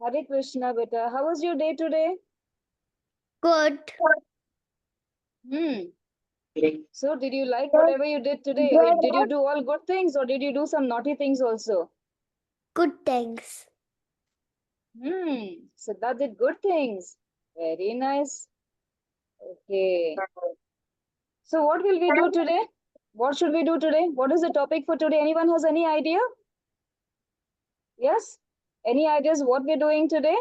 Hare Krishna, beta. How was your day today? Good. Hmm. So, did you like whatever you did today? Or did you do all good things, or did you do some naughty things also? Good things. Siddharth did good things. Very nice. Okay. So, what will we do today? What should we do today? What is the topic for today? Anyone has any idea? Yes? Any ideas what we're doing today?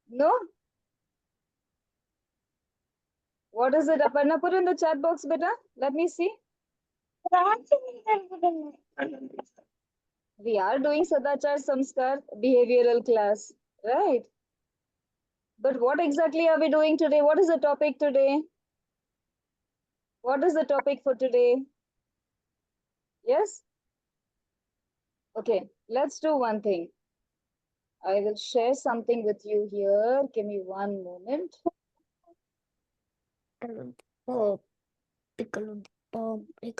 No? What is it, Aparna? Put in the chat box, beta. Let me see. We are doing Sadachar Samskar behavioral class, right? But what exactly are we doing today? What is the topic today? What is the topic for today? Yes? Okay, let's do one thing. I will share something with you here. Give me one moment. Oh, pickle. Okay,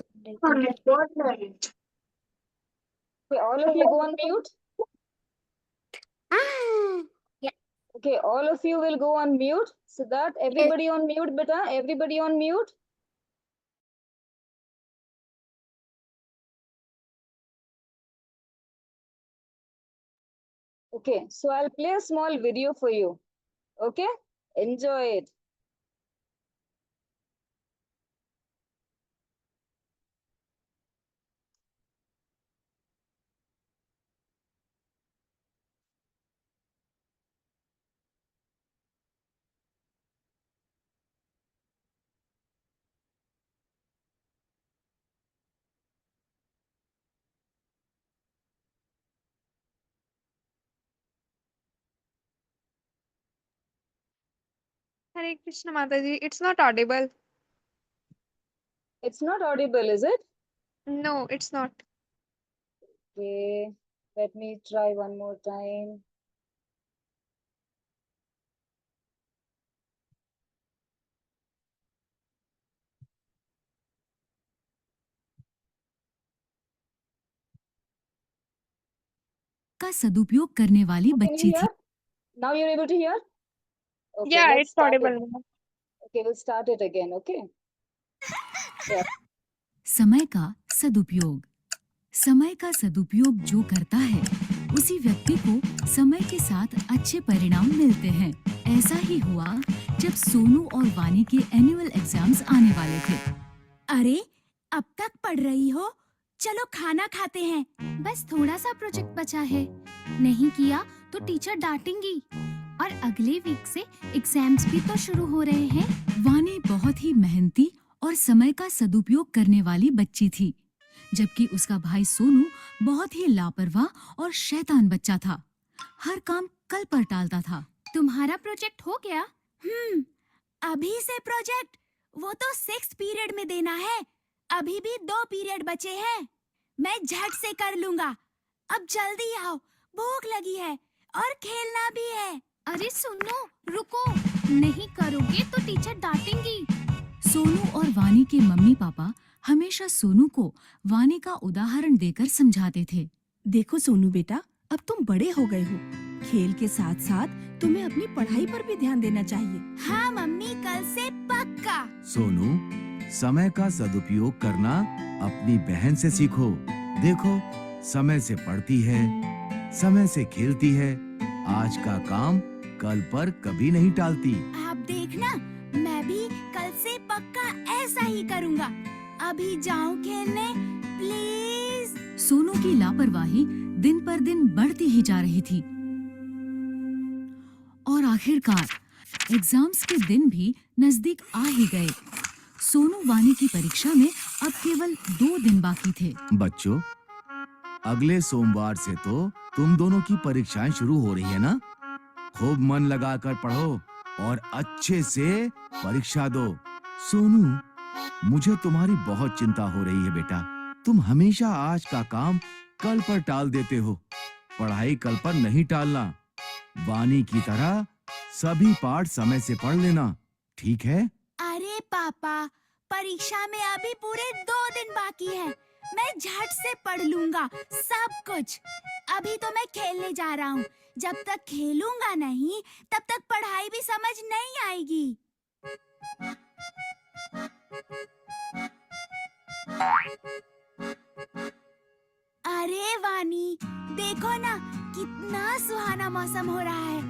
all of you go on mute. Yeah. Okay, all of you will go on mute. Siddharth, everybody on mute, beta. Everybody on mute. Okay, so I'll play a small video for you. Okay, enjoy it. Hare Krishna Mataji, it's not audible. It's not audible, is it? No, it's not. Okay, let me try one more time. का सदुपयोग करने वाली Can you बच्ची थी। hear? Now you're able to hear? Okay, Yeah, let's it's start it. audible now. Okay, we'll start it again, okay? Yeah. समय का सदुपयोग। समय का सदुपयोग जो करता है उसी व्यक्ति को समय के साथ अच्छे परिणाम मिलते हैं। ऐसा ही हुआ जब सोनू और वानी के एनुअल एग्जाम्स आने वाले थे। अरे अब तक पढ़ रही हो, चलो खाना खाते हैं। बस थोड़ा सा प्रोजेक्ट बचा है, नहीं किया तो टीचर डांटेंगी और अगले वीक से एग्जाम्स भी तो शुरू हो रहे हैं। वानी बहुत ही मेहनती और समय का सदुपयोग करने वाली बच्ची थी, जबकि उसका भाई सोनू बहुत ही लापरवाह और शैतान बच्चा था। हर काम कल पर टालता था। तुम्हारा प्रोजेक्ट हो गया? अभी से प्रोजेक्ट? वो तो 6th पीरियड में देना है। अभी भी 2 पीरियड बचे हैं। मैं झट से कर लूंगा। अब जल्दी आओ, भूख लगी है और खेलना भी है। अरे सुनो, रुको, नहीं करोगे तो टीचर डांटेंगी। सोनू और वानी के मम्मी पापा हमेशा सोनू को वानी का उदाहरण देकर समझाते थे। देखो सोनू बेटा, अब तुम बड़े हो गए हो, खेल के साथ साथ तुम्हें अपनी पढ़ाई पर भी ध्यान देना चाहिए। हाँ मम्मी, कल से पक्का। सोनू, समय का सदुपयोग करना अपनी बहन से सीखो। देखो, समय से पढ़ती है, समय से खेलती है, आज का काम कल पर कभी नहीं टालती। आप देखना, मैं भी कल से पक्का ऐसा ही करूँगा। अभी जाऊँ खेलने, प्लीज। सोनू की लापरवाही दिन पर दिन बढ़ती ही जा रही थी और आखिरकार एग्जाम्स के दिन भी नजदीक आ ही गए। सोनू वानी की परीक्षा में अब केवल 2 दिन बाकी थे। बच्चों, अगले सोमवार से तो तुम दोनों की परीक्षाएं शुरू हो रही है ना? खूब मन लगाकर पढ़ो और अच्छे से परीक्षा दो। सोनू, मुझे तुम्हारी बहुत चिंता हो रही है बेटा। तुम हमेशा आज का काम कल पर टाल देते हो। पढ़ाई कल पर नहीं टालना। वानी की तरह सभी पाठ समय से पढ़ लेना, ठीक है? अरे पापा, परीक्षा में अभी पूरे 2 दिन बाकी है। मैं झट से पढ़ लूंगा सब कुछ। अभी तो मैं खेलने जा रहा हूँ। जब तक खेलूंगा नहीं, तब तक पढ़ाई भी समझ नहीं आएगी। अरे वानी, देखो ना कितना सुहाना मौसम हो रहा है।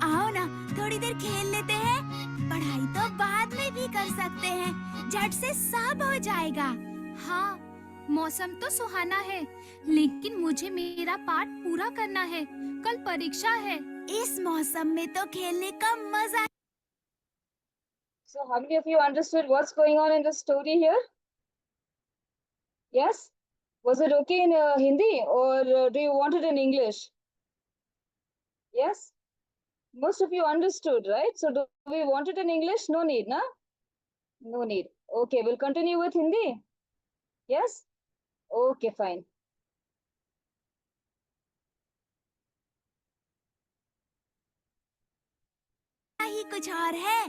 आओ ना थोड़ी देर खेल लेते हैं। पढ़ाई तो बाद में भी कर सकते हैं, झट से सब हो जाएगा। हाँ, मौसम तो सुहाना है, लेकिन मुझे मेरा पाठ पूरा करना है। कल परीक्षा है। इस मौसम में तो खेलने का मजा। So how many of you understood what's going on in the story here? Yes? Was it okay in Hindi or do you want it in English? Yes? Most of you understood, right? So do we want it in English? No need, na? No need. Okay, we'll continue with Hindi. Yes? Okay, fine. ही कुछ और है।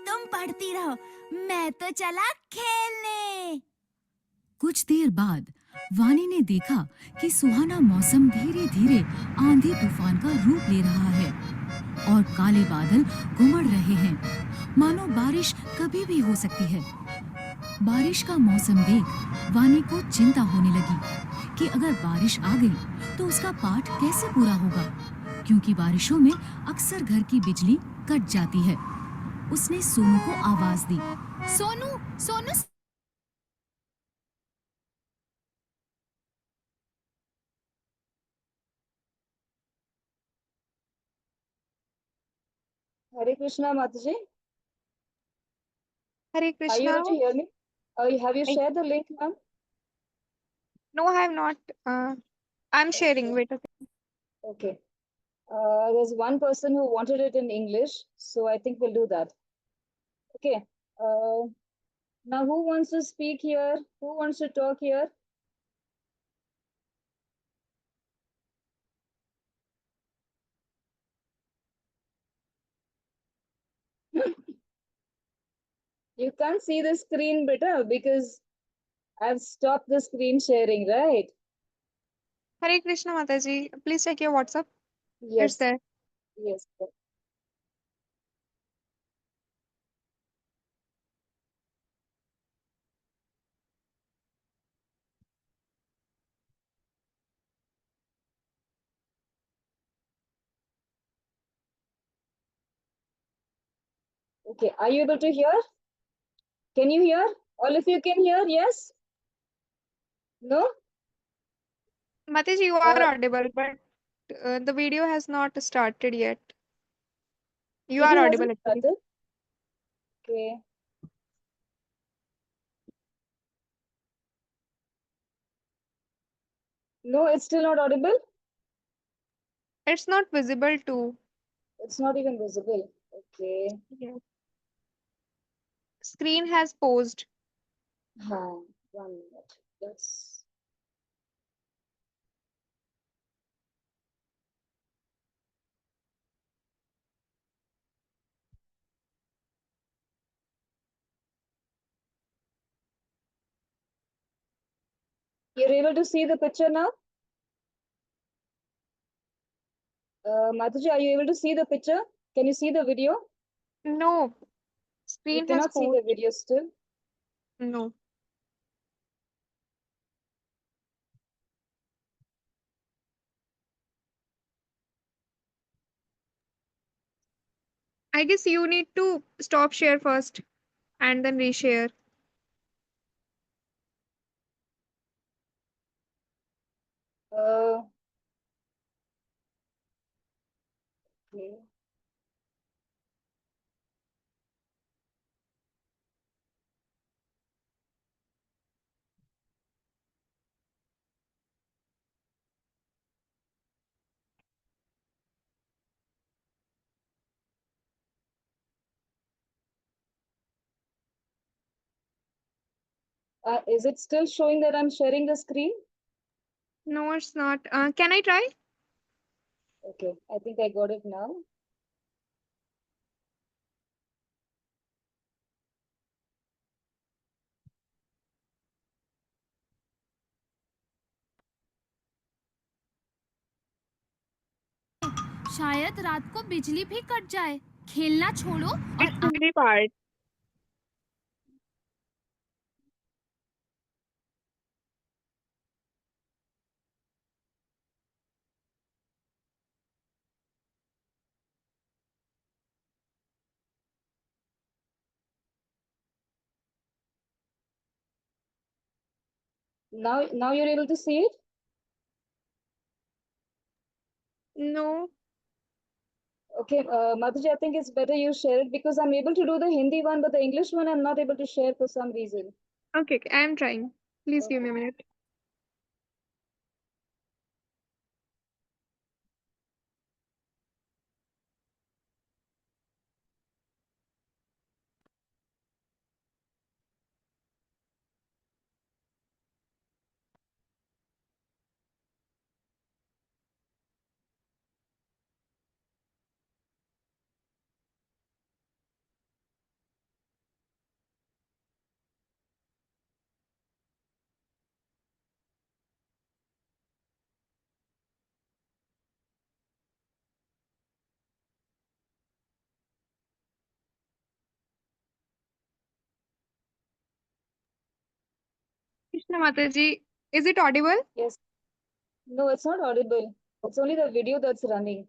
तुम पढ़ती रहो, मैं तो चला खेलने। कुछ देर बाद वानी ने देखा कि सुहाना मौसम धीरे धीरे आंधी तूफान का रूप ले रहा है और काले बादल घुमड़ रहे हैं, मानो बारिश कभी भी हो सकती है। बारिश का मौसम देख वानी को चिंता होने लगी कि अगर बारिश आ गई तो उसका पाठ कैसे पूरा होगा, क्योंकि बारिशों में अक्सर घर की बिजली कट जाती है। उसने सोनू को आवाज दी, Sonu, Sonu. Hare Krishna, Mataji. Hare Are you Krishna. able to hear me? Have you I- shared the link, ma'am? No, I have not. I'm sharing. Wait a second. Okay. There's one person who wanted it in English, so I think we'll do that. Okay. Now, who wants to speak here? Who wants to talk here? You can't see the screen better because I've stopped the screen sharing, right? Hare Krishna Mataji. Please check your WhatsApp. It's Yes, there. yes. Okay, are you able to hear? Can you hear? All of you can hear? Yes? No? Mataji, you are Uh, audible, but the video has not started yet. You are Video audible hasn't actually. started. Okay. No, it's still not audible. It's not visible too. It's not even visible. Okay. Yes. Screen has paused. 1 minute. Yes. You're able to see the picture now? Mataji, are you able to see the picture? Can you see the video? No, You screen has cannot see the paused. video still. No. I guess you need to stop share first and then reshare. Uh, okay. Is it still showing that I'm sharing the screen? No, it's not. Can I try? Okay, I think I got it now. शायद रात को बिजली भी cut जाए। खेलना छोड़ो और It's Hindi part. Now you're able to see it? No. Okay, Mataji, I think it's better you share it because I'm able to do the Hindi one, but the English one I'm not able to share for some reason. Okay, I am trying. Please give me a Okay. minute. Krishna Mataji, is it audible? Yes. No, it's not audible. It's only the video that's running.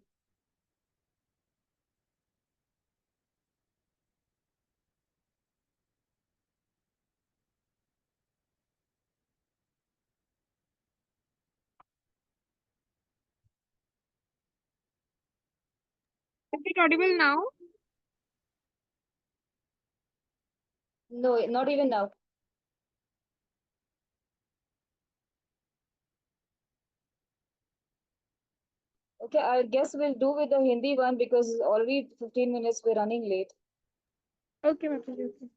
Is it audible now? No, not even now. Okay, I guess we'll do with the Hindi one because already 15 minutes we're running late. Okay, Mataji. Okay.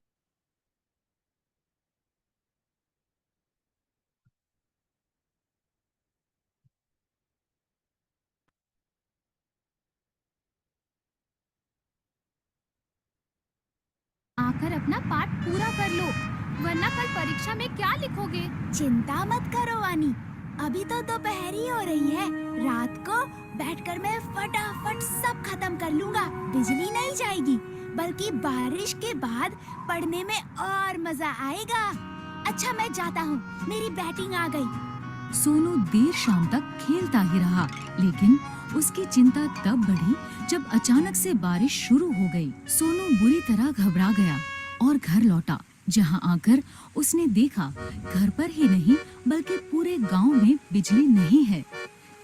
आकर अपना पाठ पूरा कर लो, वरना कल परीक्षा में क्या लिखोगे? चिंता मत करो वानी, अभी तो दोपहर ही हो रही है। रात को बैठकर मैं फटाफट सब खत्म कर लूंगा। बिजली नहीं जाएगी, बल्कि बारिश के बाद पढ़ने में और मजा आएगा। अच्छा मैं जाता हूँ, मेरी बैटिंग आ गई। सोनू देर शाम तक खेलता ही रहा, लेकिन उसकी चिंता तब बढ़ी जब अचानक से बारिश शुरू हो गई। सोनू बुरी तरह घबरा गया और घर लौटा, जहां आकर उसने देखा घर पर ही नहीं बल्कि पूरे गांव में बिजली नहीं है।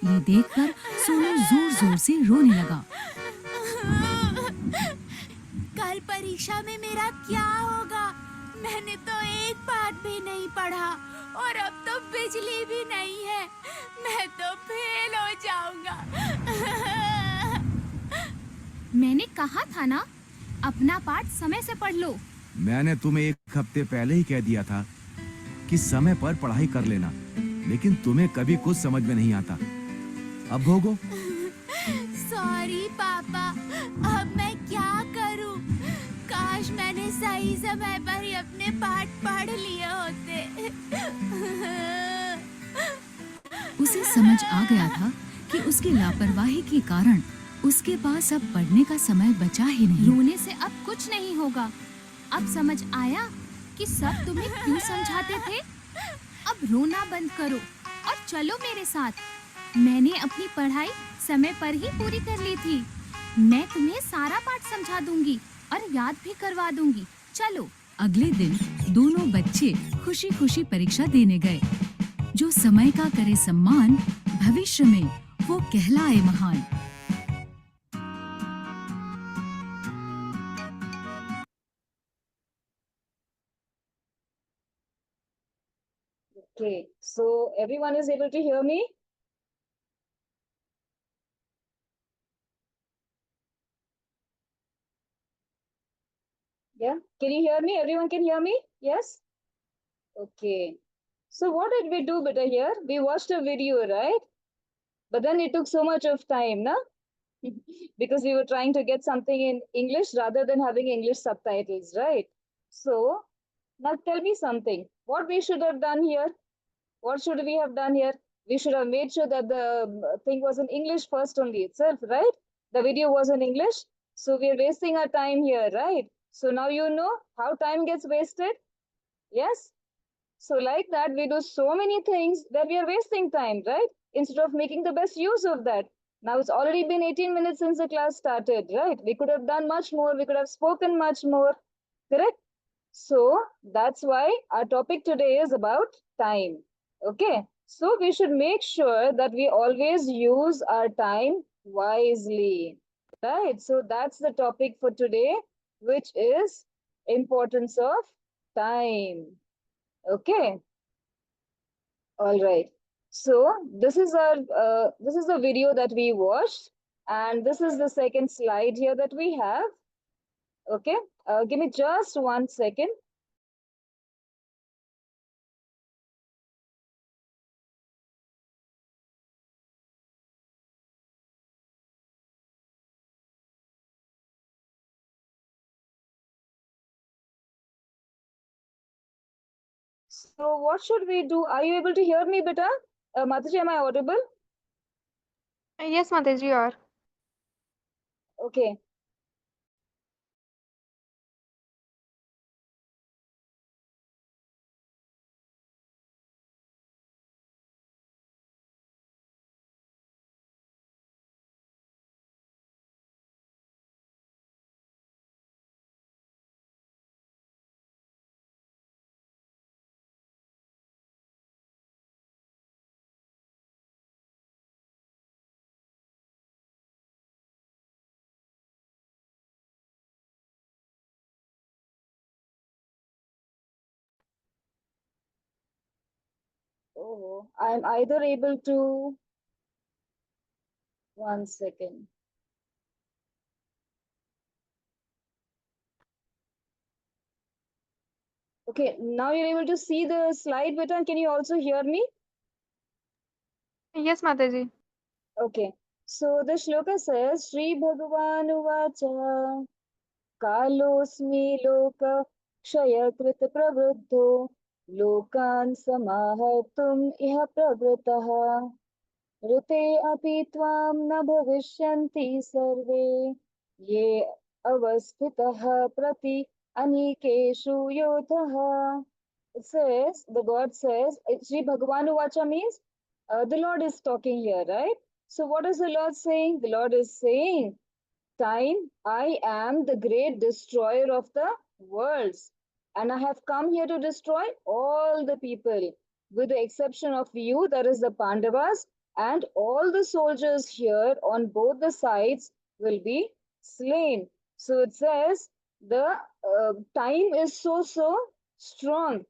ये देखकर सोनू जोर जोर से रोने लगा। कल परीक्षा में मेरा क्या होगा? मैंने तो एक पाठ भी नहीं पढ़ा और अब तो बिजली भी नहीं है। मैं तो फेल हो जाऊंगा। मैंने कहा था ना, अपना पाठ समय से पढ़ लो। मैंने तुम्हें एक हफ्ते पहले ही कह दिया था कि समय पर पढ़ाई कर लेना, लेकिन तुम्हें कभी कुछ समझ में नहीं आता। अब भोगो। सॉरी पापा, अब मैं क्या करूं? काश मैंने सही समय पर ही अपने पाठ पढ़ लिए होते। उसे समझ आ गया था कि उसकी लापरवाही के कारण उसके पास अब पढ़ने का समय बचा ही नहीं। रोने से अब कुछ नहीं होगा। अब समझ आया कि सब तुम्हें क्यों समझाते थे। अब रोना बंद करो और चलो मेरे साथ। मैंने अपनी पढ़ाई समय पर ही पूरी कर ली थी। मैं तुम्हें सारा पाठ समझा दूंगी और याद भी करवा दूंगी। चलो। अगले दिन दोनों बच्चे खुशी खुशी परीक्षा देने गए। जो समय का करे सम्मान, भविष्य में वो कहलाए महान। Okay, so everyone is able to hear me? Yeah, can you hear me? Everyone can hear me? Yes? Okay. So what did we do better here? We watched a video, right? But then it took so much of time, na? Because we were trying to get something in English rather than having English subtitles, right? So now tell me something. What we should have done here? What should we have done here? We should have made sure that the thing was in English first only itself, right? The video was in English. So we are wasting our time here, right? So now you know how time gets wasted. Yes. So like that, we do so many things that we are wasting time, right? Instead of making the best use of that. Now it's already been 18 minutes since the class started, right? We could have done much more. We could have spoken much more, correct? So that's why our topic today is about time. Okay. So we should make sure that we always use our time wisely, right? So that's the topic for today, which is importance of time. Okay. All right. So this is the video that we watched, and this is the second slide here that we have. Okay. Give me just 1 second. So what should we do? Are you able to hear me, beta? Mataji, am I audible? Yes, Mataji, you are. Okay. Oh, I'm either able to 1 second. Okay, now you're able to see the slide, beta. Can you also hear me? Yes, Mataji. Okay. So the shloka says, Shri Bhagavan Uvacha Kalosmi Loka Kshayakrit Pravruddho Lokan Samahartum Iha Pravritah ऋते अपि त्वां न भविष्यन्ति सर्वे ये अवस्थितः प्रति अनिकेषु योधः. It says, the God says, Sri Bhagavan Uvacha means the Lord is talking here, right? So what is the Lord saying? The Lord is saying, time, I am the great destroyer of the worlds, and I have come here to destroy all the people, with the exception of you, that is the Pandavas, and all the soldiers here on both the sides will be slain. So it says the time is so strong,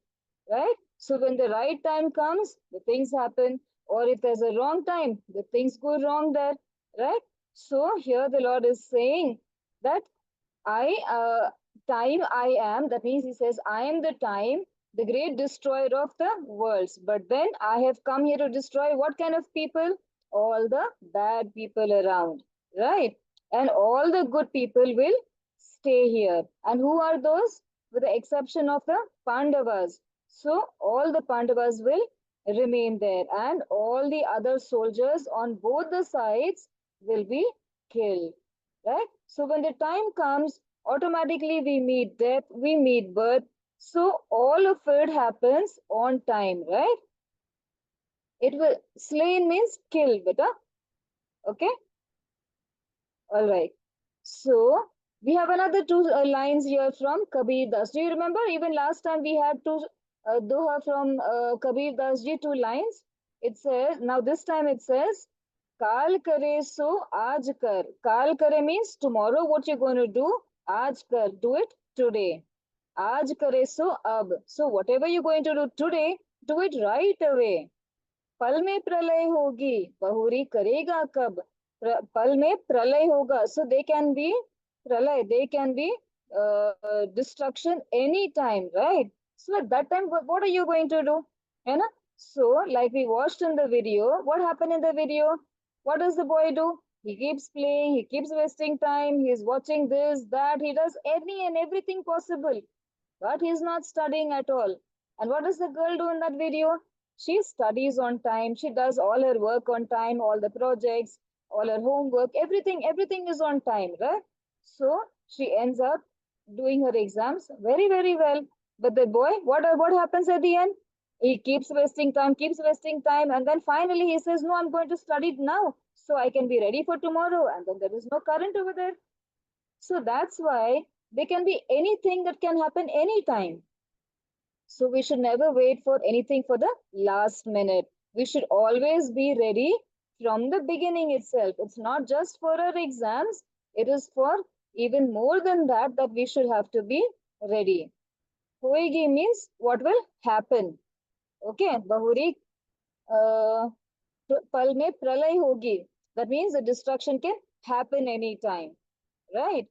right? So when the right time comes, the things happen, or if there's a wrong time, the things go wrong there, right? So here the Lord is saying that time I am, that means he says, I am the time, the great destroyer of the worlds. But then I have come here to destroy what kind of people? All the bad people around, right? And all the good people will stay here. And who are those? With the exception of the Pandavas. So all the Pandavas will remain there, and all the other soldiers on both the sides will be killed, right? So when the time comes, automatically we meet death, we meet birth. So all of it happens on time, right? It will slain means kill, beta. Okay, all right. So we have another two lines here from Kabir Das. Do you remember? Even last time we had two doha from Kabir Das ji, two lines. It says, now this time it says, Kal kare so aaj kar. Kal kare means tomorrow what you're going to do. Aaj kar, do it today. Aaj kare so ab. So whatever you're going to do today, do it right away. पल में प्रलय होगी बहुरी करेगा कब पल में प्रलय होगा so they can be pralay, they can be destruction anytime, right? So at that time what are you going to do, है ना? So like we watched in the video, what happened in the video? What does the boy do? He keeps playing, he keeps wasting time, he's watching this that, he does any and everything possible, but he's not studying at all. And what does the girl do in that video? She studies on time, she does all her work on time, all the projects, all her homework, everything is on time, right? So she ends up doing her exams very, very well. But the boy, what happens at the end? He keeps wasting time, and then finally he says, "No, I'm going to study it now, so I can be ready for tomorrow." And then there is no current over there. So that's why there can be anything that can happen anytime. So we should never wait for anything for the last minute. We should always be ready from the beginning itself. It's not just for our exams, it is for even more than that, that we should have to be ready. Hoegi means what will happen. Okay, Bahuri pal mein pralay hogi. That means the destruction can happen anytime, right?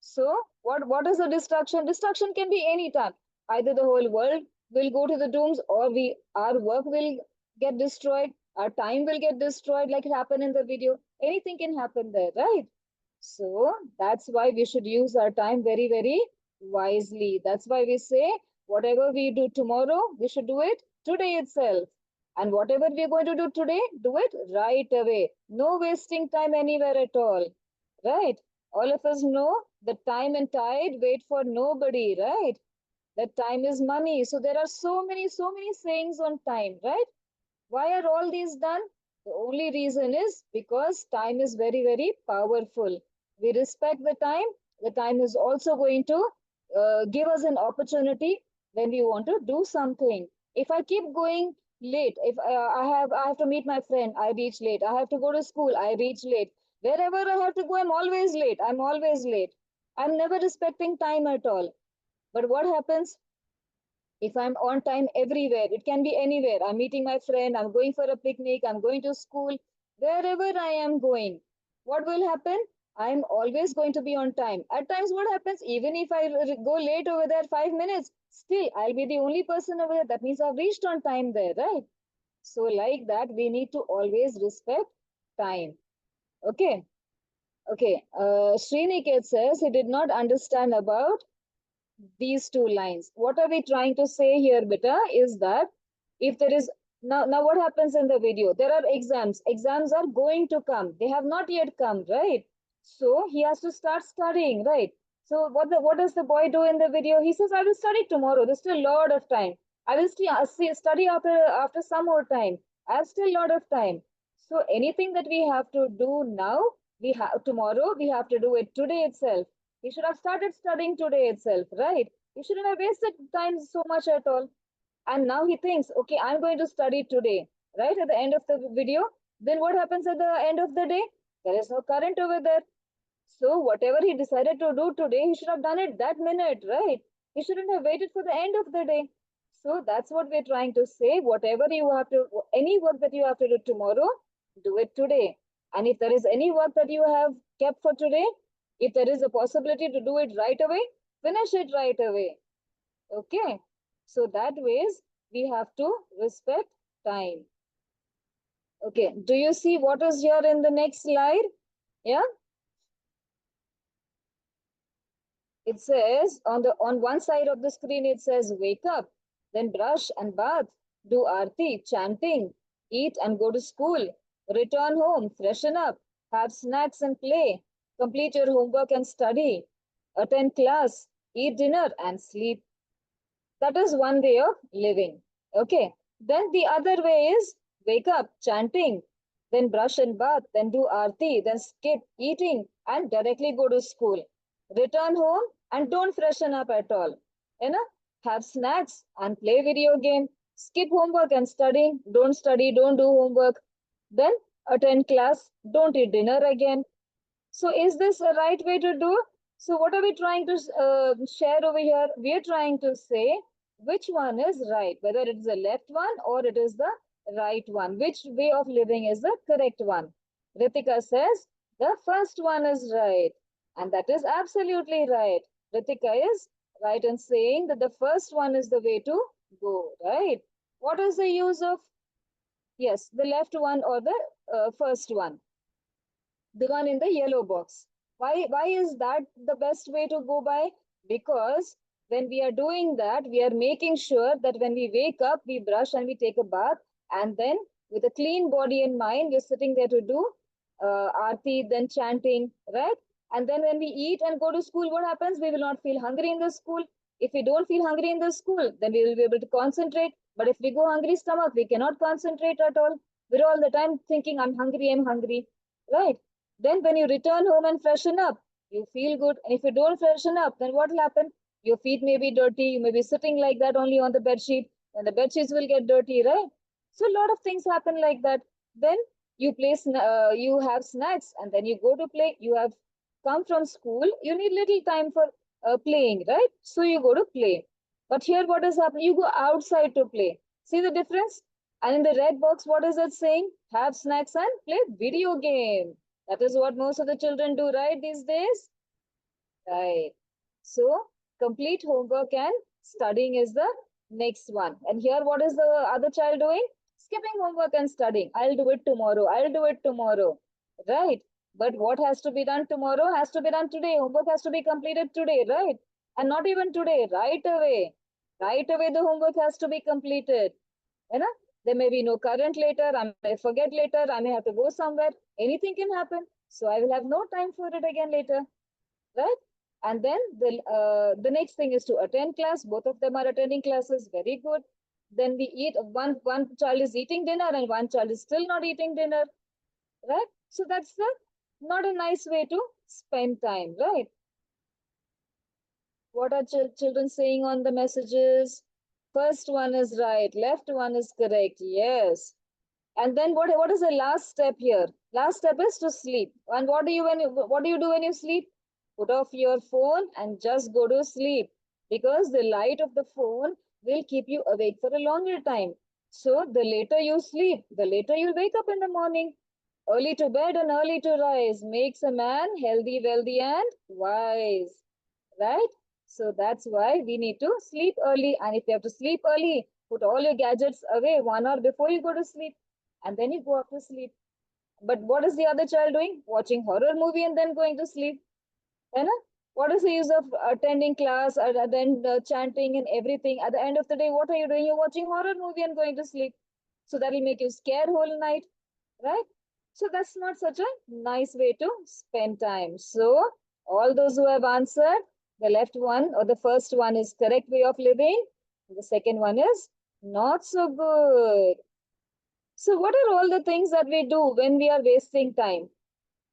So what is the destruction? Destruction can be any time. Either the whole world will go to the dooms, or our work will get destroyed, our time will get destroyed, like it happened in the video. Anything can happen there, right? So that's why we should use our time very, very wisely. That's why we say whatever we do tomorrow, we should do it today itself. And whatever we're going to do today, do it right away. No wasting time anywhere at all. Right? All of us know that time and tide wait for nobody, right? That time is money. So there are so many sayings on time, right? Why are all these done? The only reason is because time is very, very powerful. We respect the time. The time is also going to give us an opportunity when we want to do something. If I keep going late, if I have to meet my friend, I reach late. I have to go to school, I reach late. Wherever I have to go, I'm always late. I'm always late. I'm never respecting time at all. But what happens? If I'm on time everywhere, it can be anywhere. I'm meeting my friend, I'm going for a picnic, I'm going to school, wherever I am going. What will happen? I'm always going to be on time. At times, what happens? Even if I go late over there 5 minutes, still I'll be the only person over there. That means I've reached on time there, right? So, like that, we need to always respect time. Okay. Okay. Sriniket says he did not understand about these two lines. What are we trying to say here, beta, is that if there is now what happens in the video? There are exams. Exams are going to come. They have not yet come, right? So he has to start studying, right? So what does the boy do in the video? He says, "I will study tomorrow. There's still a lot of time. I will study after some more time. I have still a lot of time." So anything that we have to do now, we have tomorrow. We have to do it today itself. He should have started studying today itself, right? He shouldn't have wasted time so much at all. And now he thinks, okay, I'm going to study today, right? At the end of the video. Then what happens at the end of the day? There is no current over there. So whatever he decided to do today, he should have done it that minute, right? He shouldn't have waited for the end of the day. So that's what we're trying to say. Whatever you have to, any work that you have to do tomorrow, do it today. And if there is any work that you have kept for today, if there is a possibility to do it right away, finish it right away. Okay. So that ways we have to respect time. Okay. Do you see what is here in the next slide? Yeah. It says on one side of the screen, it says wake up, then brush and bath, do aarti, chanting, eat and go to school, return home, freshen up, have snacks and play, complete your homework and study, attend class, eat dinner and sleep. That is one way of living. Okay. Then the other way is wake up, chanting, then brush and bath, then do aarti, then skip eating and directly go to school. Return home and don't freshen up at all. You know, have snacks and play video game. Skip homework and study, don't do homework. Then attend class, don't eat dinner again. So is this a right way to do? So what are we trying to share over here? We are trying to say which one is right, whether it is the left one or it is the right one. Which way of living is the correct one? Ritika says the first one is right. And that is absolutely right. Ritika is right in saying that the first one is the way to go, right? What is the use of, yes, the left one or the first one? The one in the yellow box. Why is that the best way to go by? Because when we are doing that, we are making sure that when we wake up, we brush and we take a bath, and then with a clean body and mind, we're sitting there to do aarti, then chanting, right? And then when we eat and go to school, what happens? We will not feel hungry in the school. If we don't feel hungry in the school, then we will be able to concentrate. But if we go hungry stomach, we cannot concentrate at all. We're all the time thinking, I'm hungry, right? Then when you return home and freshen up, you feel good. And if you don't freshen up, then what will happen? Your feet may be dirty. You may be sitting like that only on the bed sheet, and the bed sheets will get dirty, right? So a lot of things happen like that. Then you have snacks, and then you go to play. You have come from school. You need little time for playing, right? So you go to play. But here, what is happening? You go outside to play. See the difference? And in the red box, what is it saying? Have snacks and play video game. That is what most of the children do, right, these days? Right. So complete homework and studying is the next one. And here, what is the other child doing? Skipping homework and studying. I'll do it tomorrow. I'll do it tomorrow. Right. But what has to be done tomorrow has to be done today. Homework has to be completed today, right? And not even today, right away. Right away, the homework has to be completed. You know? There may be no current later. I may forget later. I may have to go somewhere. Anything can happen. So I will have no time for it again later. Right? And then the next thing is to attend class. Both of them are attending classes. Very good. Then we eat. One child is eating dinner and one child is still not eating dinner. Right? So that's not a nice way to spend time. Right? What are children saying on the messages? First one is right. Left one is correct. Yes. And then what is the last step here? Last step is to sleep. And what do you do when you sleep? Put off your phone and just go to sleep, because the light of the phone will keep you awake for a longer time. So the later you sleep, the later you'll wake up in the morning. Early to bed and early to rise makes a man healthy, wealthy, and wise. Right? So that's why we need to sleep early. And if you have to sleep early, put all your gadgets away 1 hour before you go to sleep. And then you go off to sleep. But what is the other child doing? Watching horror movie and then going to sleep. You know? What is the use of attending class and then chanting and everything? At the end of the day, what are you doing? You're watching horror movie and going to sleep. So that will make you scared whole night, right? So that's not such a nice way to spend time. So all those who have answered, the left one or the first one is correct way of living. The second one is not so good. So what are all the things that we do when we are wasting time?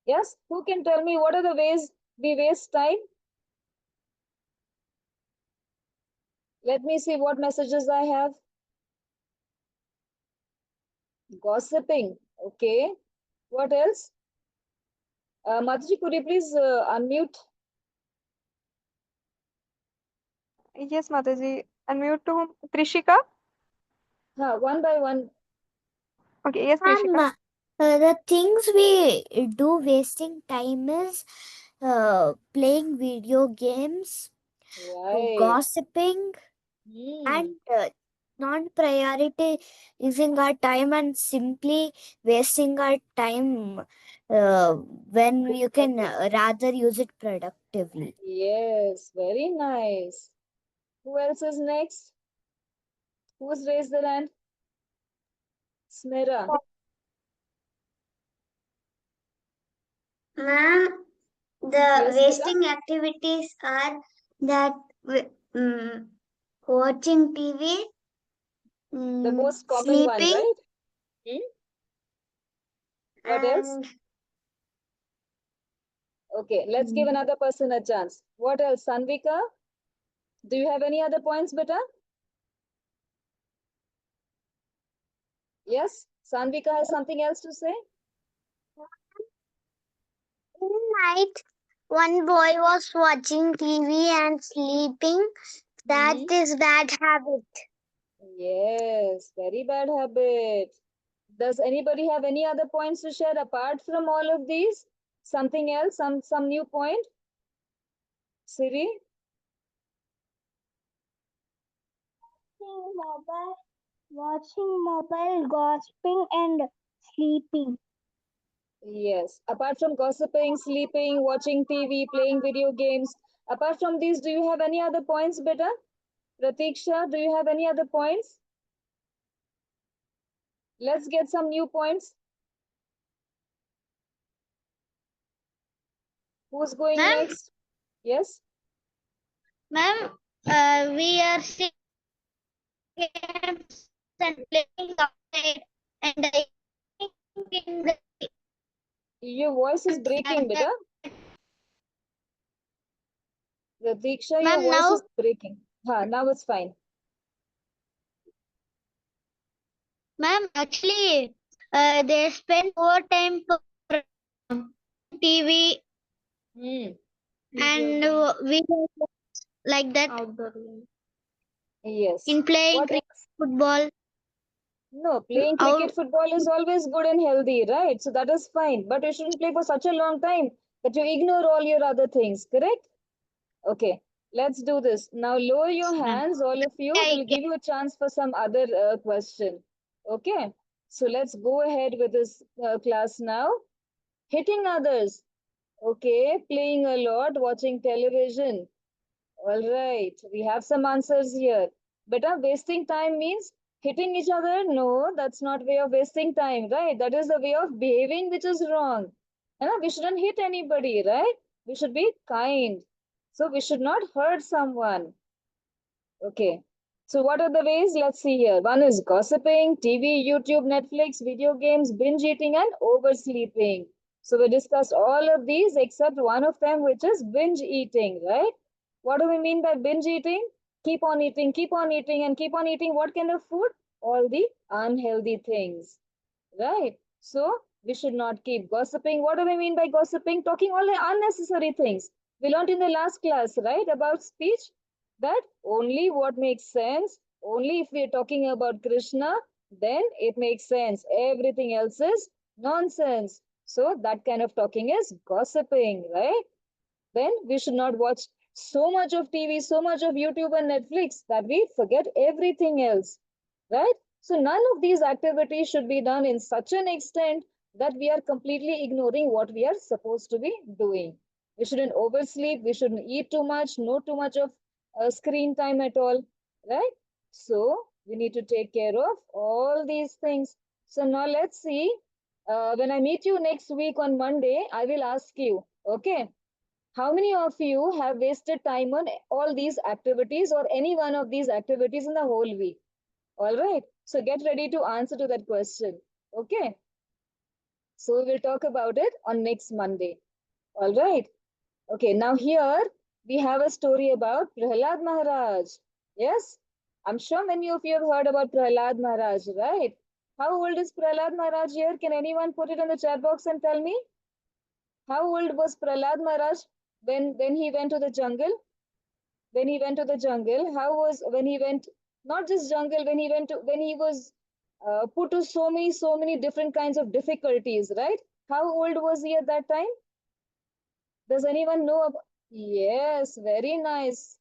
Yes, who can tell me what are the ways we waste time? Let me see what messages I have. Gossiping. Okay. What else? Mataji, could you please unmute? Yes, Mataji. Unmute to whom? Trishika? One by one. Okay, yes, Trishika. The things we do wasting time is playing video games, Right. gossiping, Hmm. and non-priority using our time and simply wasting our time when you can rather use it productively. Yes, very nice. Who else is next? Who's raised their hand? Smira. Ma'am, the Yes, beta? wasting activities are that watching TV, The most common one, sleeping, right? Hmm? What else? and Okay, let's give another person a chance. What else? Sanvika? Do you have any other points, beta? Yes? Sanvika has something else to say? in the night, one boy was watching TV and sleeping. That Hmm? is bad habit. Yes, very bad habit. Does anybody have any other points to share apart from all of these? Something else? Some new point? Siri? Watching mobile, gossiping, and sleeping. Yes. Apart from gossiping, sleeping, watching TV, playing video games, apart from these, do you have any other points, beta? Pratiksha, do you have any other points? Let's get some new points. Who's going Ma'am? next? Yes. Ma'am, we are seeing games and playing outside, and I think in the Your voice is breaking, beta. Diksha, your ma'am voice now, is breaking. Now it's fine. ma'am, actually, they spend more time for TV, Hmm. and we like that Outdoor game. Yes. in playing What cricket, else? football. No, playing cricket, Out, football is always good and healthy, right? So that is fine. But you shouldn't play for such a long time that you ignore all your other things, correct? Okay, let's do this. Now lower your ma'am. hands, all of you. I We'll give you a chance for some other question. Okay, so let's go ahead with this class now. Hitting others. Okay, playing a lot, watching television. All right, we have some answers here. Beta, wasting time means hitting each other? No, that's not way of wasting time, right? That is the way of behaving which is wrong. We shouldn't hit anybody, right? We should be kind. So we should not hurt someone. Okay. So what are the ways? Let's see here. One is gossiping, TV, YouTube, Netflix, video games, binge eating, and oversleeping. So we discussed all of these except one of them, which is binge eating, right? What do we mean by binge eating? Keep on eating, keep on eating, and keep on eating what kind of food? All the unhealthy things, right? So we should not keep gossiping. What do we mean by gossiping? Talking all the unnecessary things. We learned in the last class, right, about speech, that only what makes sense, only if we are talking about Krishna, then it makes sense. Everything else is nonsense. So that kind of talking is gossiping, right? Then we should not watch so much of TV, so much of YouTube and Netflix that we forget everything else, right? So none of these activities should be done in such an extent that we are completely ignoring what we are supposed to be doing. We shouldn't oversleep, we shouldn't eat too much, no too much of screen time at all, right? So we need to take care of all these things. So now let's see. When I meet you next week on Monday, I will ask you, okay, how many of you have wasted time on all these activities or any one of these activities in the whole week? All right. So get ready to answer to that question. Okay. So we will talk about it on next Monday. All right. Okay. Now here we have a story about Prahlad Maharaj. Yes. I'm sure many of you have heard about Prahlad Maharaj, right? How old is Prahlad Maharaj here? Can anyone put it in the chat box and tell me? How old was Prahlad Maharaj when he went to the jungle? When he went to the jungle, how was when he went, not just jungle, when he went to, when he was put to so many different kinds of difficulties, right? How old was he at that time? Does anyone know about? Yes, very nice.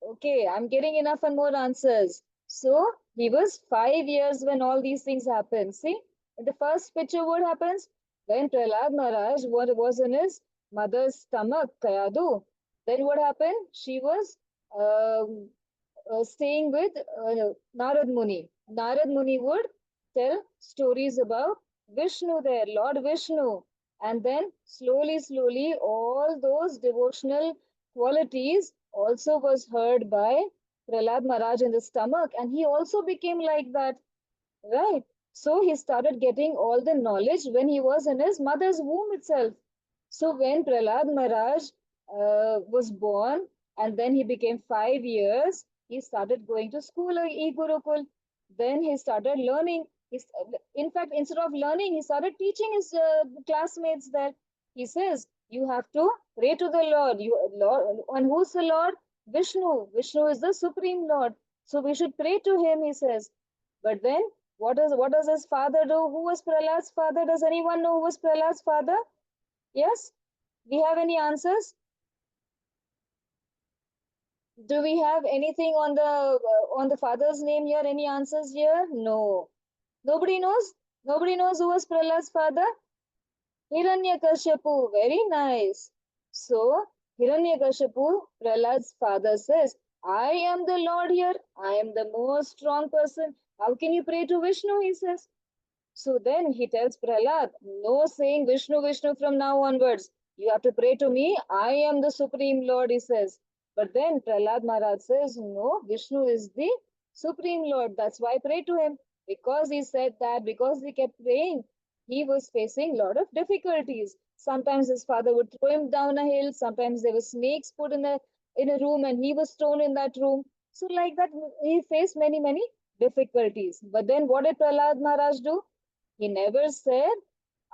Okay, I'm getting enough and more answers. So he was 5 years when all these things happened. See, in the first picture, what happens? When Prahlad Maharaj was in his mother's stomach, Kayadu, then what happened? She was um, staying with Narad Muni. Narad Muni would tell stories about Vishnu there, Lord Vishnu. And then slowly, all those devotional qualities also was heard by Prahlad Maharaj in the stomach. And he also became like that, right? So he started getting all the knowledge when he was in his mother's womb itself. So when Prahlad Maharaj was born and then he became 5 years, he started going to school at E-gurukul. Then he started learning. In fact, instead of learning, he started teaching his classmates that he says, you have to pray to the Lord. Lord, and who's the Lord? Vishnu. Vishnu is the supreme Lord. So we should pray to him, he says. But then what does his father do? Who was Prahlad's father? Does anyone know who was Prahlad's father? Yes? We have any answers? Do we have anything on the father's name here? Any answers here? No. Nobody knows? Nobody knows who was Prahlad's father? Hiranyakashipu. Very nice. So, Hiranyakashipu, Prahlad's father says, I am the Lord here. I am the most strong person. How can you pray to Vishnu? He says. So then he tells Prahlad, no saying Vishnu, Vishnu from now onwards. You have to pray to me. I am the Supreme Lord, he says. But then Prahlad Maharaj says, no, Vishnu is the Supreme Lord. That's why I pray to him. Because he said that, because he kept praying, he was facing a lot of difficulties. Sometimes his father would throw him down a hill. Sometimes there were snakes put in a room and he was thrown in that room. So like that, he faced many difficulties. But then what did Prahlad Maharaj do? He never said,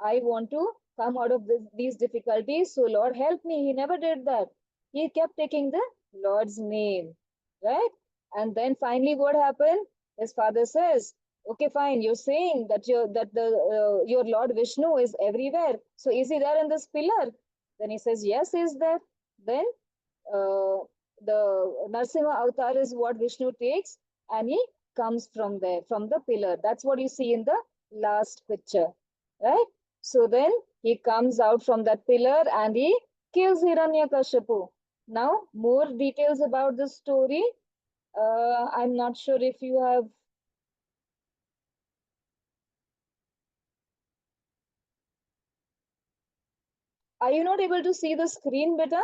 I want to come out of these difficulties, so Lord help me. He never did that. He kept taking the Lord's name, right? And then finally, what happened? His father says, okay, fine, you're saying that your Lord Vishnu is everywhere. So is he there in this pillar? Then he says, yes, he's there. Then uh, the Narsimha avatar is what Vishnu takes, and he comes from there, from the pillar. That's what you see in the last picture, right? So then he comes out from that pillar and he kills Hiranyakashipu. Now, more details about the story. I'm not sure if you have. Are you not able to see the screen, beta?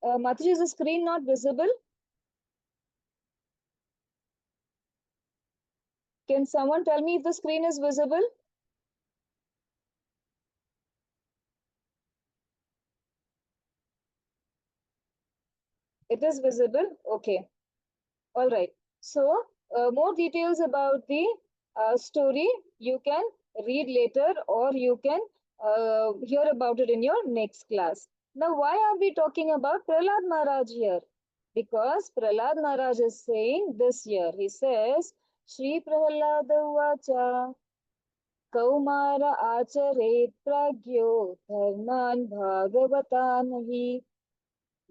Mataji, is the screen not visible? Can someone tell me if the screen is visible? It is visible? Okay. All right. So, more details about the story you can read later or you can hear about it in your next class. Now, why are we talking about Prahlad Maharaj here? Because Prahlad Maharaj is saying this year, he says, Shri Prahlad Vacha Kaumara Acharet Pragyo Dharman Bhagavatan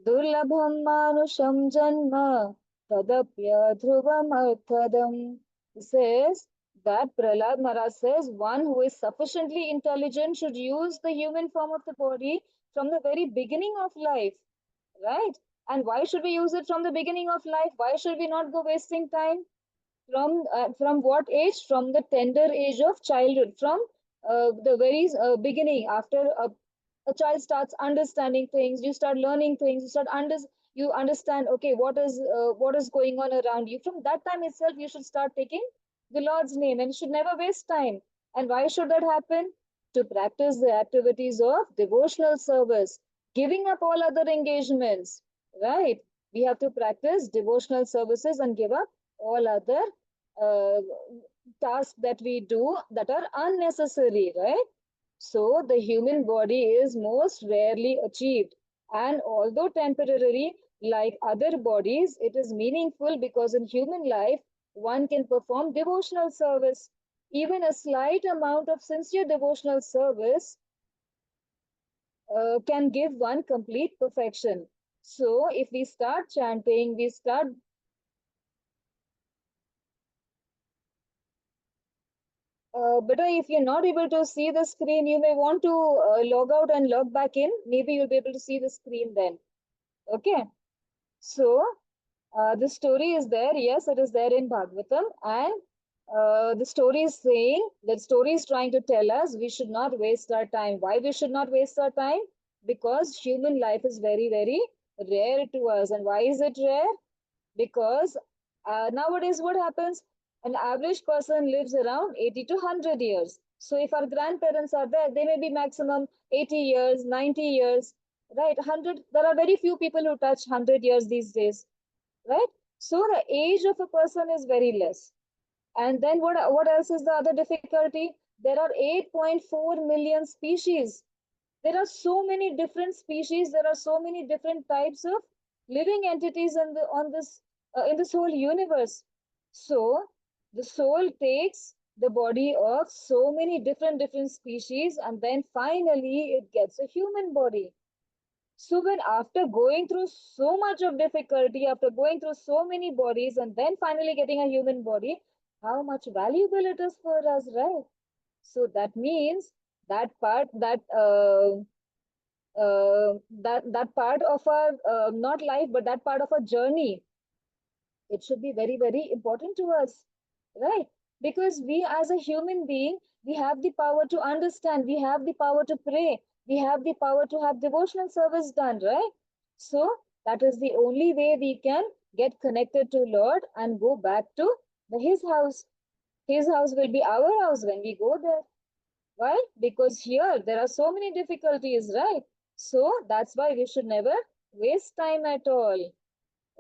Durlabham Manusham Janma Tadapya Dhruvamarthadam. He says that Prahlad Maharaj says one who is sufficiently intelligent should use the human form of the body from the very beginning of life, right? And why should we use it from the beginning of life? Why should we not go wasting time? From what age? From the tender age of childhood, from the very beginning. After a child starts understanding things, you start learning things, you understand, okay, what is going on around you. From that time itself, you should start taking the Lord's name and you should never waste time. And why should that happen? To practice the activities of devotional service, giving up all other engagements, right? We have to practice devotional services and give up all other uh, tasks that we do that are unnecessary, right? So the human body is most rarely achieved. And although temporary, like other bodies, it is meaningful because in human life, one can perform devotional service. Even a slight amount of sincere devotional service can give one complete perfection. So if we start chanting, we start but if you're not able to see the screen, you may want to log out and log back in. Maybe you'll be able to see the screen then. Okay. So the story is there. Yes, it is there in Bhagavatam. And the story is saying, the story is trying to tell us we should not waste our time. Why we should not waste our time? Because human life is very rare to us. And why is it rare? Because nowadays what happens, an average person lives around 80 to 100 years. So if our grandparents are there, they may be maximum 80 years, 90 years, right? 100, there are very few people who touch 100 years these days, right? So the age of a person is very less. And then what else is the other difficulty? There are 8.4 million species. There are so many different species. There are so many different types of living entities in this whole universe. So the soul takes the body of so many different species, and then finally it gets a human body. So when after going through so much of difficulty, after going through so many bodies, and then finally getting a human body, how much valuable it is for us, right? So that means that part that part of our not life, but that part of our journey, it should be very important to us, right? Because we as a human being, we have the power to understand, we have the power to pray, we have the power to have devotional service done, right? So that is the only way we can get connected to Lord and go back to his house. His house will be our house when we go there. Why? Because here there are so many difficulties, right? So that's why we should never waste time at all.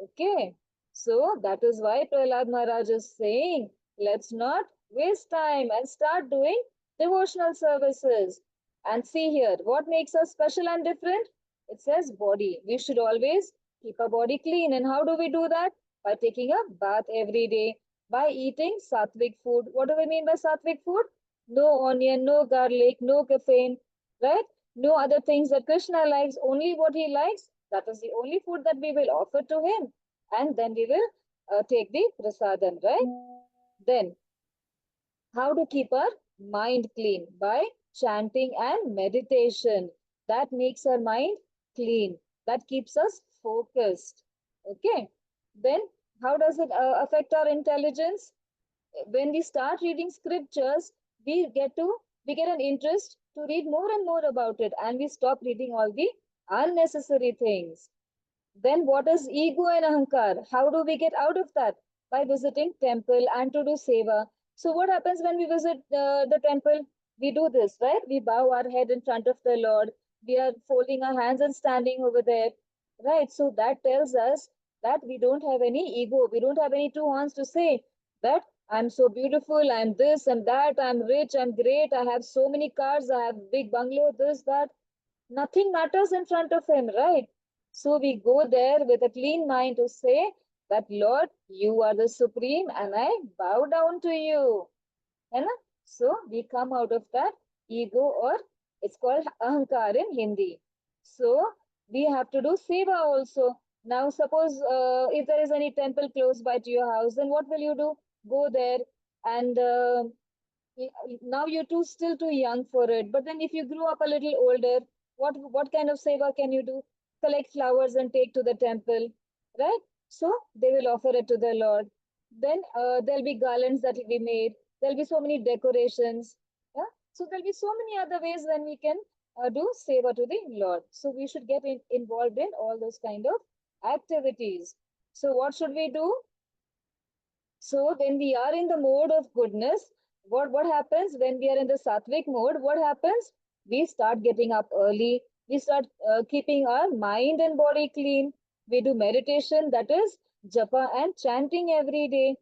Okay. So that is why Prahlad Maharaj is saying, let's not waste time and start doing devotional services. And see here, what makes us special and different? It says body. We should always keep our body clean. And how do we do that? By taking a bath every day, by eating sattvic food. What do we mean by sattvic food? No onion, no garlic, no caffeine, right? No other things that Krishna likes, only what he likes. That is the only food that we will offer to him. And then we will take the prasadam, right? Then, how to keep our mind clean? By chanting and meditation. That makes our mind clean. That keeps us focused. Okay. Then, how does it affect our intelligence? When we start reading scriptures, we get an interest to read more and more about it, and we stop reading all the unnecessary things. Then what is ego and ahankar? How do we get out of that? By visiting temple and to do seva. So what happens when we visit the temple? We do this, right? We bow our head in front of the Lord. We are folding our hands and standing over there, right? So that tells us that we don't have any ego. We don't have any two horns to say that I'm so beautiful, I'm this and that, I'm rich, I'm great, I have so many cars, I have big bungalow, this, that. Nothing matters in front of him, right? So we go there with a clean mind to say that, Lord, you are the supreme and I bow down to you. है ना? So we come out of that ego, or it's called ahankar in Hindi. So we have to do seva also. Now suppose if there is any temple close by to your house, then what will you do? Go there and now you're still too young for it. But then if you grew up a little older, what kind of seva can you do? Collect flowers and take to the temple, right? So they will offer it to the Lord. Then there'll be garlands that will be made. There'll be so many decorations. Yeah? So there'll be so many other ways when we can do seva to the Lord. So we should get involved in all those kind of activities. So what should we do? So when we are in the mode of goodness, what happens when we are in the sattvic mode? What happens? We start getting up early. We start keeping our mind and body clean. We do meditation, that is japa and chanting every day.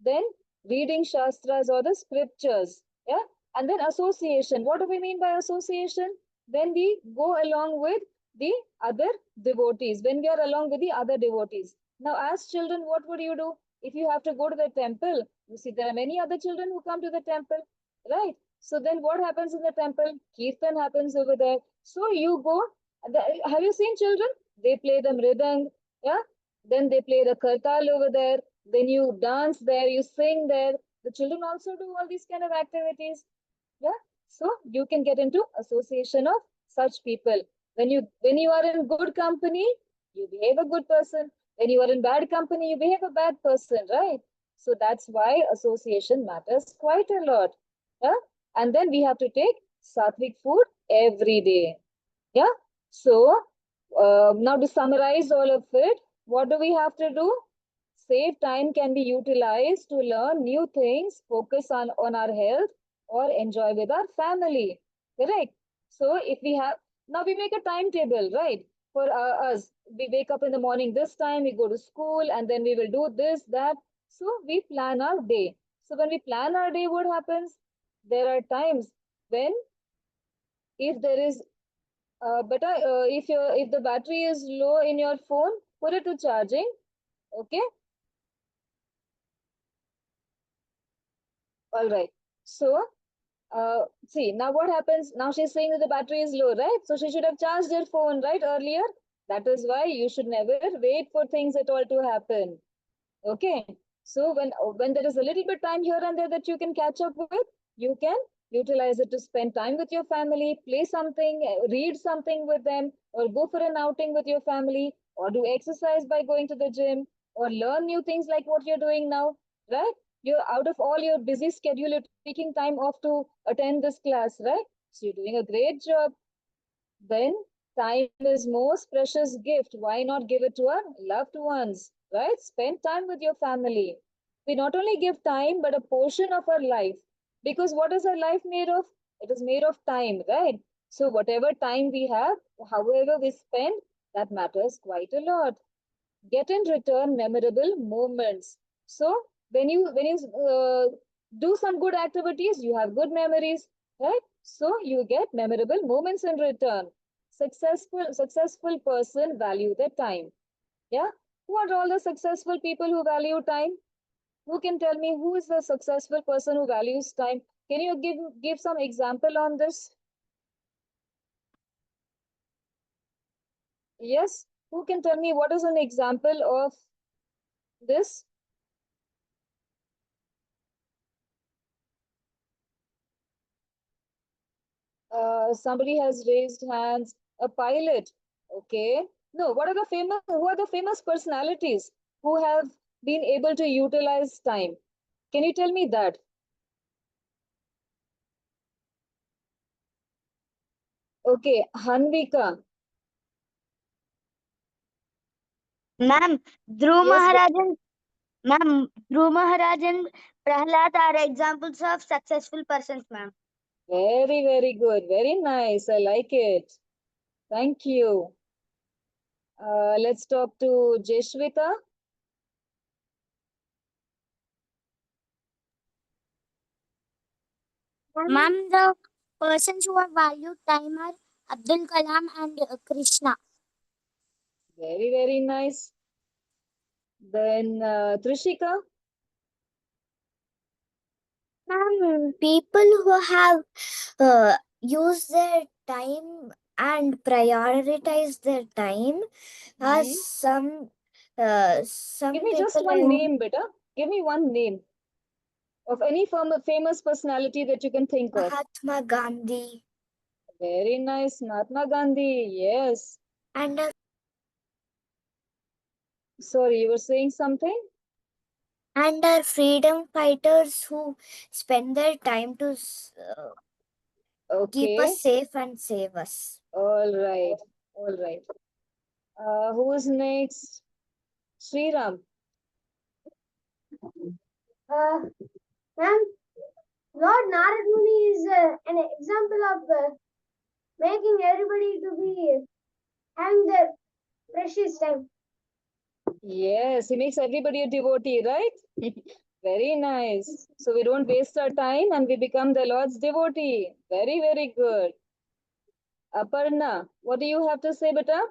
Then reading shastras or the scriptures. Yeah. And then association. What do we mean by association? When we go along with the other devotees. When we are along with the other devotees. Now, as children, what would you do? If you have to go to the temple, you see there are many other children who come to the temple, right? So then what happens in the temple? Kirtan happens over there. So you go, have you seen children? They play the mridang, yeah? Then they play the kartal over there. Then you dance there, you sing there. The children also do all these kind of activities, yeah? So you can get into association of such people. When you are in good company, you behave a good person. When you are in bad company, you behave a bad person, right? So that's why association matters quite a lot. Yeah. And then we have to take sattvic food every day. Yeah. So now to summarize all of it, what do we have to do? Save time can be utilized to learn new things, focus on our health, or enjoy with our family. Correct? So if we have, now we make a timetable, right? For us, we wake up in the morning this time, we go to school, and then we will do this, that. So we plan our day. So when we plan our day, what happens? There are times when if there is if the battery is low in your phone, put it to charging. Okay. All right. So see, now what happens? Now she's saying that the battery is low, right? So she should have charged her phone, right, earlier. That is why you should never wait for things at all to happen. Okay. So when there is a little bit time here and there that you can catch up with, you can utilize it to spend time with your family, play something, read something with them, or go for an outing with your family, or do exercise by going to the gym, or learn new things like what you're doing now, right? You're out of all your busy schedule, you're taking time off to attend this class, right? So you're doing a great job. Then time is most precious gift. Why not give it to our loved ones, right? Spend time with your family. We not only give time, but a portion of our life. Because what is our life made of? It is made of time, right? So whatever time we have, however we spend, that matters quite a lot. Get in return memorable moments. So when you do some good activities, you have good memories, right? So you get memorable moments in return. Successful person value their time. Yeah. Who are all the successful people who value time? Who can tell me who is the successful person who values time? Can you give some example on this? Yes. Who can tell me what is an example of this? Somebody has raised hands. A pilot. Okay. No, what are the famous? Who are the famous personalities who have been able to utilize time? Can you tell me that? Okay, Hanvika. Ma'am, Dhruv Yes, Maharaj and Ma'am, Dhruv Maharaj and Prahlad are examples of successful persons, ma'am. very, very good. Very nice. I like it. Thank you. Let's talk to Jeshwita. Ma'am, the persons who have valued time are Abdul Kalam and Krishna. Very, very nice. Then Trishika. Ma'am, people who have used their time and prioritize their time are Mhm. some Give me just people one name, beta. Give me one name of any famous personality that you can think of. Mahatma Gandhi Very nice. Mahatma Gandhi. Yes. and Sorry, you were saying something? our freedom fighters who spend their time to keep Okay. us safe and save us. All right. All right. Who is next? Sriram. Ma'am, Lord Narad Muni is an example of making everybody to be having their precious time. Yes, he makes everybody a devotee, right? Very nice. So we don't waste our time and we become the Lord's devotee. Very, very good. Aparna, what do you have to say, beta?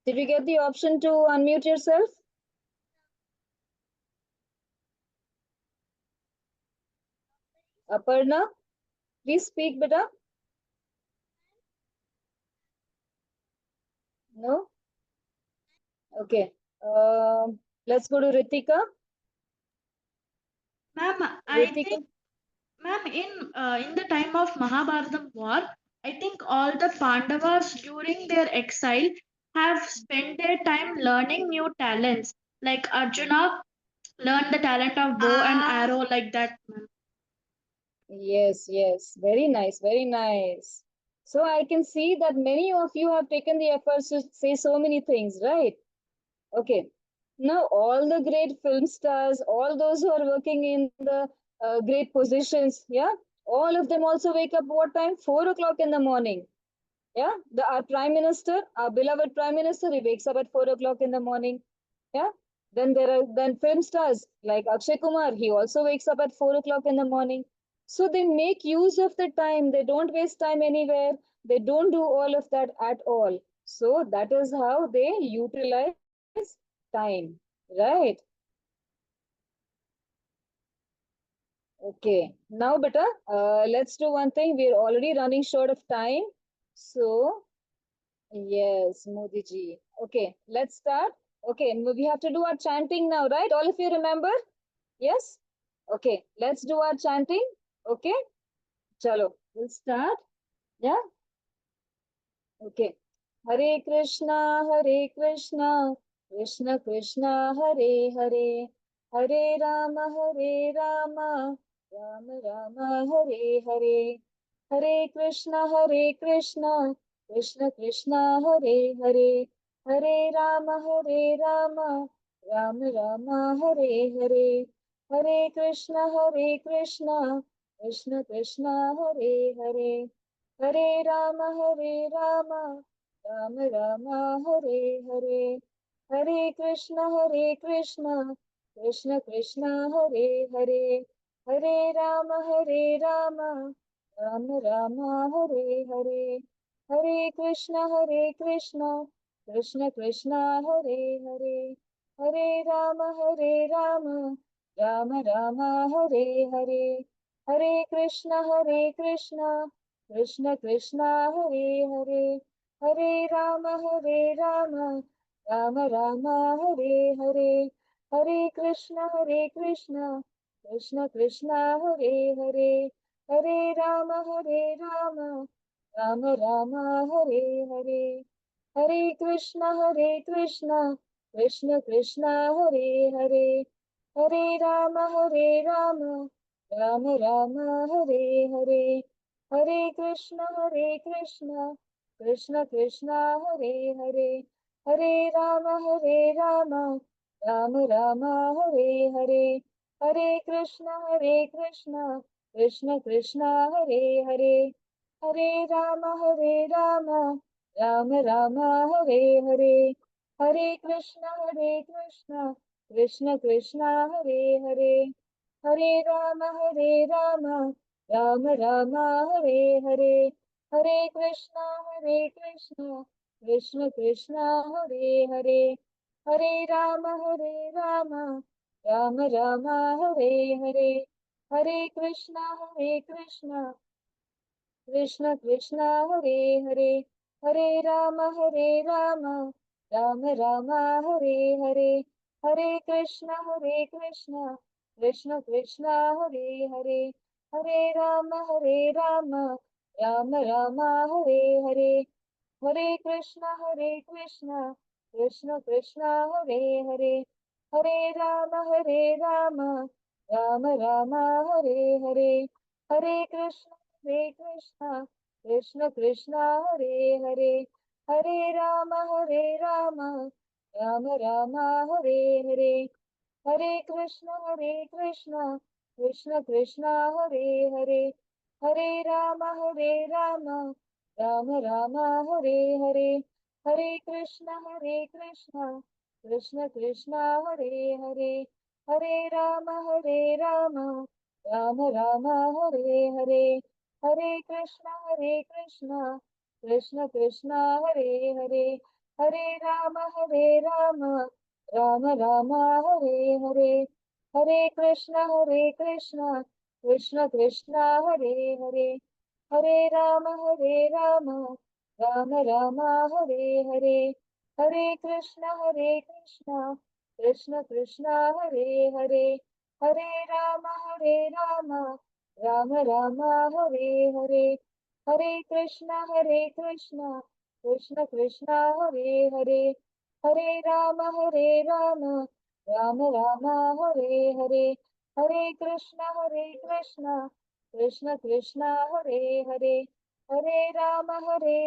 Did you get the option to unmute yourself? Aparna, please speak, beta. No? Okay. Let's go to Ritika. Ma'am, I Ritika. think, ma'am, in the time of Mahabharata war, I think all the Pandavas during their exile have spent their time learning new talents. Like Arjuna learned the talent of bow and arrow, like that, ma'am. Yes, yes. Very nice, very nice. So I can see that many of you have taken the efforts to say so many things, right? Okay. Now, all the great film stars, all those who are working in the great positions, yeah, all of them also wake up what time? 4 o'clock in the morning. Yeah, our prime minister, our beloved prime minister, he wakes up at 4 o'clock in the morning. Yeah. Then there are then film stars like Akshay Kumar. He also wakes up at 4 o'clock in the morning. So they make use of the time. They don't waste time anywhere. They don't do all of that at all. So that is how they utilize time, right? Okay. Now, beta, let's do one thing. We're already running short of time. So yes, Modi ji. Okay, let's start. Okay, we have to do our chanting now, right? All of you remember? Yes? Okay, let's do our chanting. Okay, chalo, we'll start. Yeah? Okay. Hare Krishna, Krishna Krishna, Hare Hare, Hare Rama, Rama Rama, Hare Hare, Hare Krishna, Krishna Krishna, Hare Hare, Hare Rama, Rama Rama, Hare Hare, Hare Krishna, Krishna Krishna, Hare Hare, Hare Rama, Rama Rama, Hare Hare, Hare Krishna, Krishna Krishna, Hare Hare, Hare Rama, Rama Rama, Hare Hare, Hare Krishna, Krishna Krishna, Hare Hare, Hare Rama, Rama Rama, Hare Hare, Hare Krishna, Krishna Krishna, Hare Hare, Hare Rama, Rama Rama, Hare Hare, Hare Krishna, Krishna Krishna, Hare Hare, Hare Rama, Rama Rama, Hare Hare, Hare Krishna, Krishna Krishna, Hare Hare, Hare Rama, Rama Rama, Hare Hare, Hare Krishna, Krishna Krishna, Hare Hare, Hare Rama, Rama Rama, Hare Hare, Hare Krishna, Krishna Krishna, Hare Hare, Hare Rama, Rama Rama, Hare Hare, Hare Krishna, Krishna Krishna, Hare Hare, Hare Rama, Rama Rama, Hare Hare, Hare Krishna, Krishna Krishna, Hare Hare, Hare Rama, Rama Rama, Hare Hare, Hare Krishna, Krishna Krishna, Hare Hare, Hare Rama, Rama Rama, Hare Hare, Hare Krishna, Krishna Krishna, Hare Hare, Hare Rama, Rama Rama, Hare Hare, Hare Krishna, Krishna Krishna, Hare Hare, Hare Rama, Rama Rama, Hare Hare, Hare Krishna, Krishna Krishna, Hare Hare, Hare Rama, Rama Rama, Hare Hare, Hare Krishna, Krishna Krishna, Hare Hare, Hare Rama, Rama Rama, Hare Hare, Hare Krishna, Krishna Krishna, Hare Hare, Hare Rama, Rama Rama, Hare Hare, Hare Krishna, Krishna Krishna, Hare Hare, Hare Rama, Rama Rama, Hare Hare, Hare Krishna, Krishna Krishna, Hare Hare, Hare Rama, Rama Rama, Hare Hare, Hare Krishna, Krishna Krishna, Hare Hare, Hare Rama, Rama Rama, Hare Hare, Hare Krishna, Krishna Krishna, Hare Hare, Hare Rama, Rama Rama, Hare Hare, Hare Krishna, Krishna Krishna, Hare Hare, Hare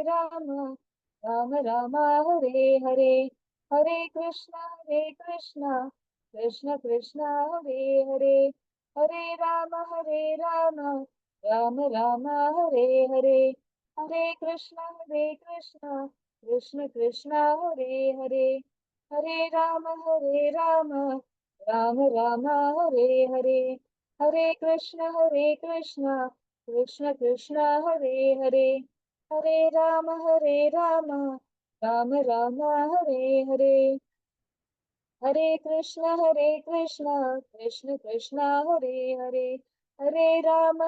Rama, Rama Rama, Hare Hare, Hare Krishna, Krishna Krishna, Hare Hare, Hare Rama, Rama Rama, Hare Hare, Hare Krishna, Krishna Krishna, Hare Hare, Hare Rama, Rama Rama, Hare Hare, Hare Krishna, Krishna Krishna, Hare Hare, Hare Rama, Rama Rama, Hare Hare, Hare Krishna, Krishna Krishna, Hare Hare, Hare Rama,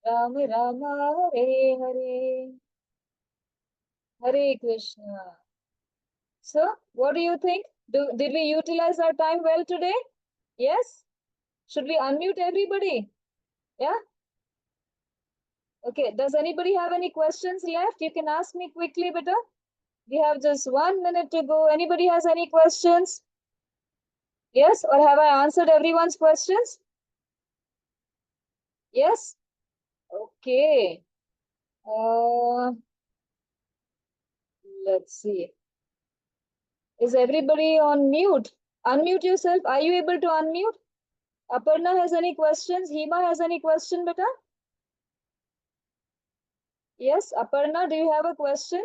Rama Rama, Hare Hare, Hare Krishna. So, what do you think? Did we utilize our time well today? Yes? Should we unmute everybody? Yeah? Okay, does anybody have any questions left? You can ask me quickly, beta. We have just 1 minute to go. Anybody has any questions? Yes, or have I answered everyone's questions? Yes? Okay. Let's see. Is everybody on mute? Unmute yourself. Are you able to unmute? Aparna has any questions? Hema has any question, beta? Yes, Aparna, do you have a question?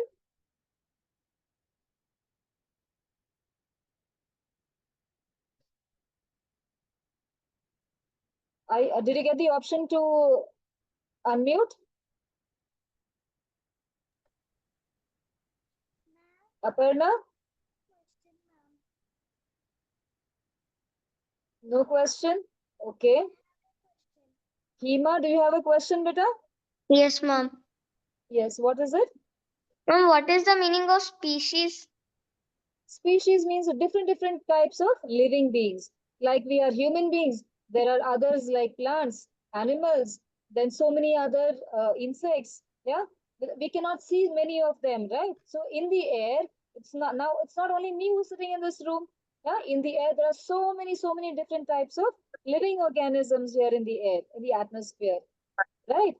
Did you get the option to unmute? Aparna? No question? Okay. Hema, do you have a question, beta? Yes, ma'am. Yes, what is it? Ma'am, what is the meaning of species? Species means different types of living beings. Like we are human beings, there are others like plants, animals, then so many other insects. Yeah, we cannot see many of them, right? So in the air, it's not only me who's sitting in this room. Yeah, in the air there are so many different types of living organisms here in the air, in the atmosphere, right?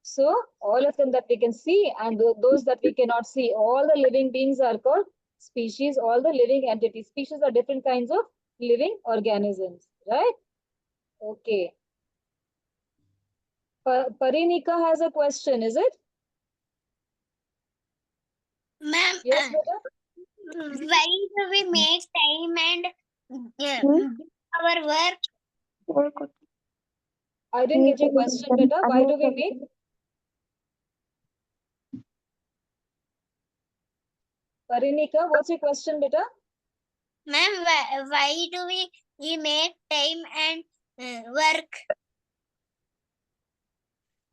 So all of them that we can see and those that we cannot see, all the living beings are called species, all the living entities. Species are different kinds of living organisms, right? Okay. Parinika has a question, is it? Ma'am, Yes, beta? why do we make time and do our work? I didn't get your question, beta. Why do we make? Parinika, what's your question, beta? Ma'am, why do we make time and work?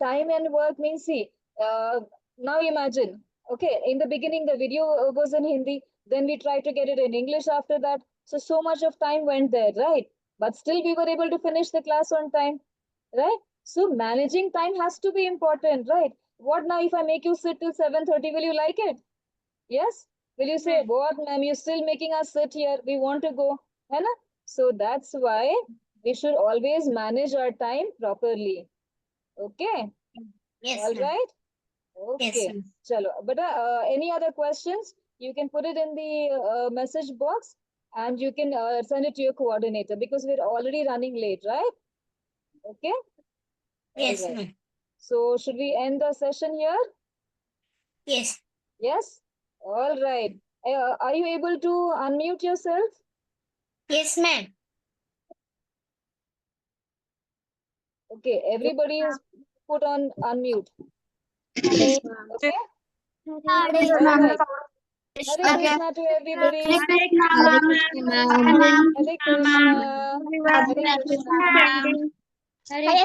Time and work means, see, now imagine, okay, in the beginning, the video was in Hindi, then we tried to get it in English after that. So much of time went there, right? But still, we were able to finish the class on time, right? So managing time has to be important, right? What now if I make you sit till 7:30, will you like it? Yes? Will you say, what, ma'am, you're still making us sit here? We want to go. Hai na? So that's why we should always manage our time properly. Okay? Yes, All ma'am. right? Yes, Okay. ma'am. Chalo. But any other questions? You can put it in the message box and you can send it to your coordinator because we're already running late, right? Okay? Yes, All right. ma'am. So should we end the session here? Yes. Yes? All right. Are you able to unmute yourself? Yes, ma'am. Okay. Everybody is put on unmute. Yes, Okay? ma'am. All right. Hare Krishna to everybody. Hare Krishna, ma'am. Hare Krishna. Hare Krishna. Hare